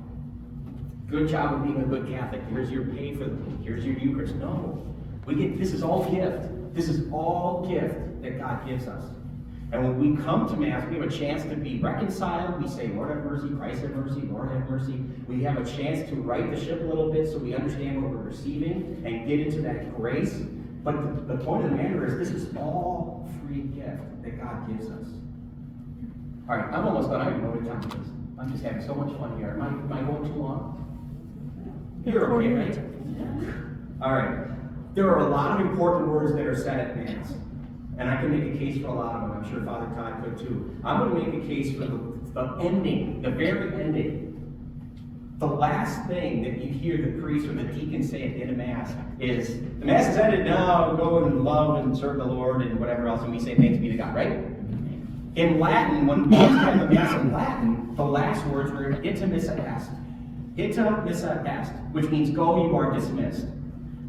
good job of being a good Catholic. Here's your pay for, here's your Eucharist. No. This is all gift. This is all gift that God gives us. And when we come to Mass, we have a chance to be reconciled. We say, Lord have mercy, Christ have mercy, Lord have mercy. We have a chance to right the ship a little bit so we understand what we're receiving and get into that grace. But the point of the matter is, this is all free gift that God gives us. All right, I'm almost done. I don't even know what time it is. I'm just having so much fun here. Am I going too long? You're okay, right? All right. There are a lot of important words that are said at Mass. And I can make a case for a lot of them. I'm sure Father Todd could too. I'm going to make a case for the ending, the very ending. The last thing that you hear the priest or the deacon say at the end of Mass is, the Mass is ended, now go and love and serve the Lord and whatever else, and we say thanks be to God, right? In Latin, when we have the Mass in Latin, the last words were ita missa est. Ita missa est, which means go, you are dismissed.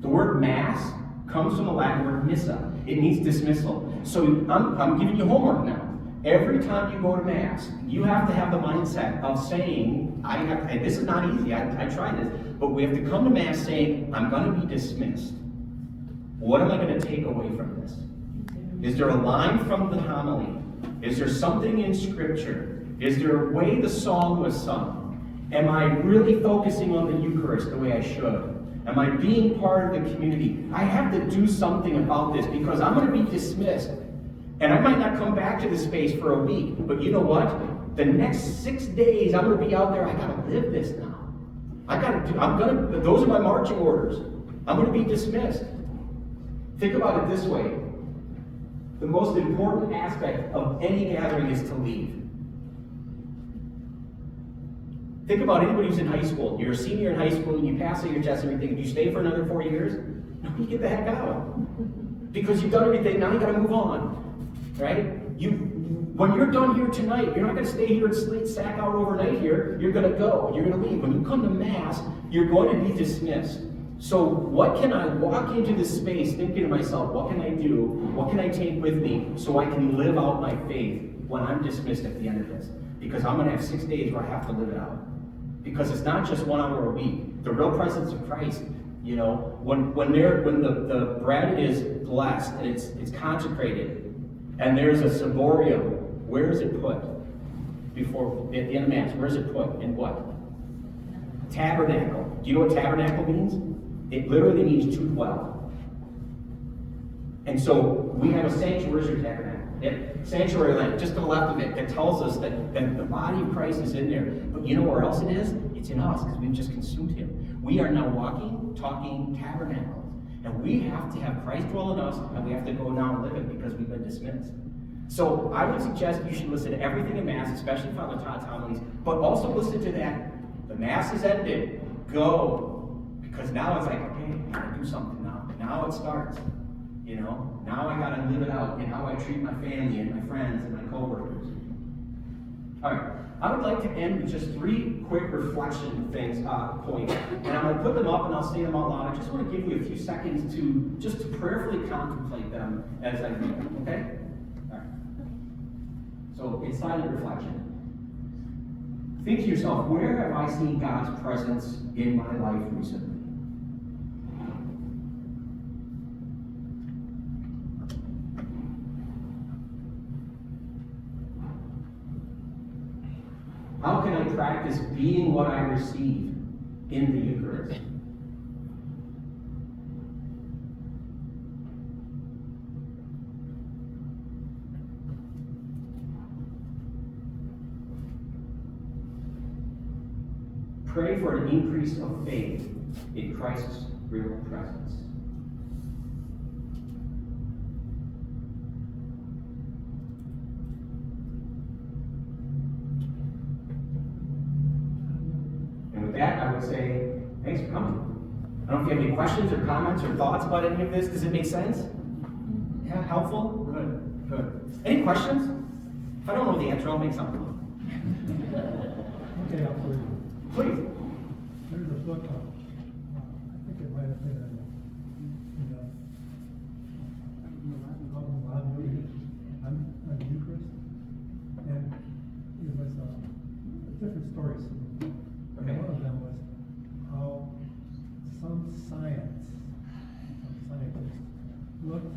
The word Mass comes from the Latin word missa. It means dismissal. So I'm giving you homework now. Every time you go to Mass, you have to have the mindset of saying, and this is not easy, I tried this, but we have to come to Mass saying, I'm going to be dismissed. What am I going to take away from this? Is there a line from the homily? Is there something in Scripture? Is there a way the song was sung? Am I really focusing on the Eucharist the way I should? Am I being part of the community? I have to do something about this because I'm going to be dismissed. And I might not come back to this space for a week, but you know what? The next 6 days I'm going to be out there. I got to live this now. Those are my marching orders. I'm going to be dismissed. Think about it this way. The most important aspect of any gathering is to leave. Think about anybody who's in high school. You're a senior in high school, and you pass all your tests and everything. Do you stay for another 4 years? No, you get the heck out. Because you've done everything, now you gotta move on. Right? When you're done here tonight, you're not gonna stay here and sack out overnight here. You're gonna go, you're gonna leave. When you come to Mass, you're going to be dismissed. So what can I walk into this space thinking to myself, what can I do? What can I take with me so I can live out my faith when I'm dismissed at the end of this? Because I'm gonna have 6 days where I have to live it out. Because it's not just 1 hour a week. The real presence of Christ, you know, when the bread is blessed and it's consecrated, and there's a ciborium, where is it put? Before at the end of Mass, where is it put? In what? Tabernacle. Do you know what tabernacle means? It literally means to dwell. And so we have a sanctuary. Where's your tabernacle? Sanctuary land, just to the left of it, that tells us that the body of Christ is in there. But you know where else it is? It's in us, because we've just consumed him. We are now walking, talking tabernacles. And we have to have Christ dwell in us, and we have to go now and live it because we've been dismissed. So I would suggest you should listen to everything in Mass, especially Father Todd's homilies, but also listen to that. The Mass is ended. Go. Because now it's like, okay, I gotta do something now. Now it starts. You know, now I gotta live it out in how I treat my family and my friends and my coworkers. All right, I would like to end with just 3 quick reflection points, and I'm gonna put them up and I'll say them out loud. I just want to give you a few seconds to prayerfully contemplate them as I read them. Okay? All right. So it's silent reflection. Think to yourself, where have I seen God's presence in my life recently? How can I practice being what I receive in the Eucharist? Pray for an increase of faith in Christ's real presence. I would say, thanks for coming. I don't know if you have any questions or comments or thoughts about any of this. Does it make sense? Yeah, helpful? Good, good. Any questions? If I don't know the answer, I'll make something up. Okay, I'll for you. Please. There's a book, I think it might have been on the Eucharist, and it was different stories. Okay. One of them was how some scientists looked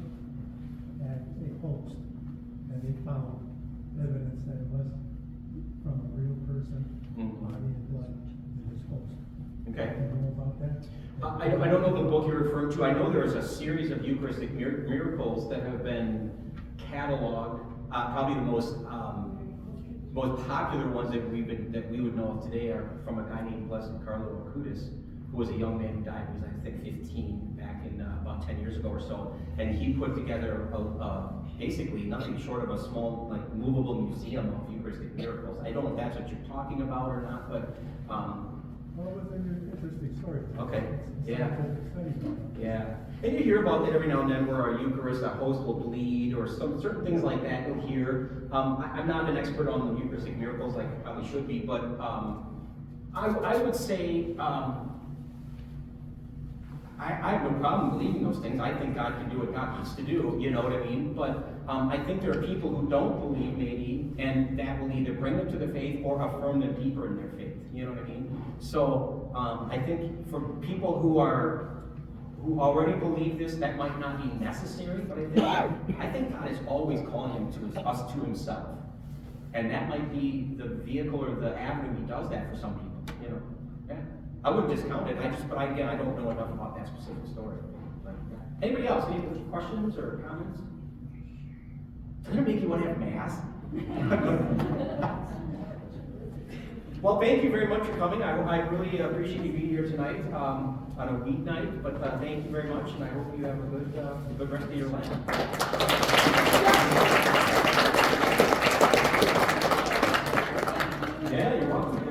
at a host and they found evidence that it was from a real person, body and blood, in this host. Okay. Do you know about that? I don't know the book you're referring to. I know there is a series of Eucharistic miracles that have been cataloged. Probably the most popular ones that we would know of today are from a guy named Blessed Carlo Acutis, who was a young man who died. He was, I think, 15 back in about 10 years ago or so, and he put together basically nothing short of a small, like, movable museum of Eucharistic miracles. I don't know if that's what you're talking about or not, but. Well, it was an interesting story. Okay. It's Yeah. exciting. Yeah, and you hear about that every now and then where our Eucharist, a host will bleed, or some certain things like that you'll hear. I'm not an expert on the Eucharistic miracles like I probably should be, but I would say I have no problem believing those things. I think God can do what God wants to do, you know what I mean? But I think there are people who don't believe maybe, and that will either bring them to the faith or affirm them deeper in their faith, you know what I mean? So I think for people who already believe this, that might not be necessary, but I think God is always calling us to himself. And that might be the vehicle or the avenue he does that for some people, you know? Yeah. I wouldn't discount it, but I don't know enough about that specific story. But, yeah. Anybody else, any questions or comments? Doesn't it make you want to have Mass? Well, thank you very much for coming. I really appreciate you being here tonight on a weeknight, but thank you very much, and I hope you have a good rest of your life. Yeah, you're welcome.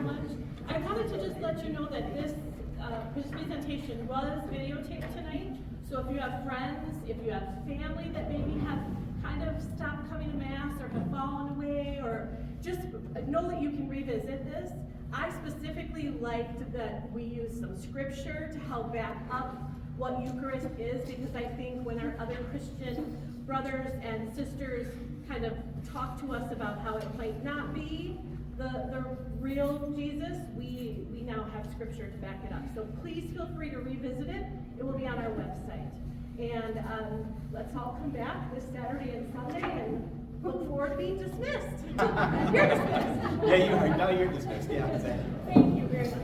that this presentation was videotaped tonight. So if you have friends, if you have family that maybe have kind of stopped coming to Mass or have fallen away, or just know that you can revisit this. I specifically liked that we use some scripture to help back up what Eucharist is, because I think when our other Christian brothers and sisters kind of talk to us about how it might not be the real Jesus, we now have scripture to back it up. So please feel free to revisit it. It will be on our website. And let's all come back this Saturday and Sunday and look forward to being dismissed. You're dismissed. Yeah, you are. Now you're dismissed. Yeah, exactly. Thank you very much.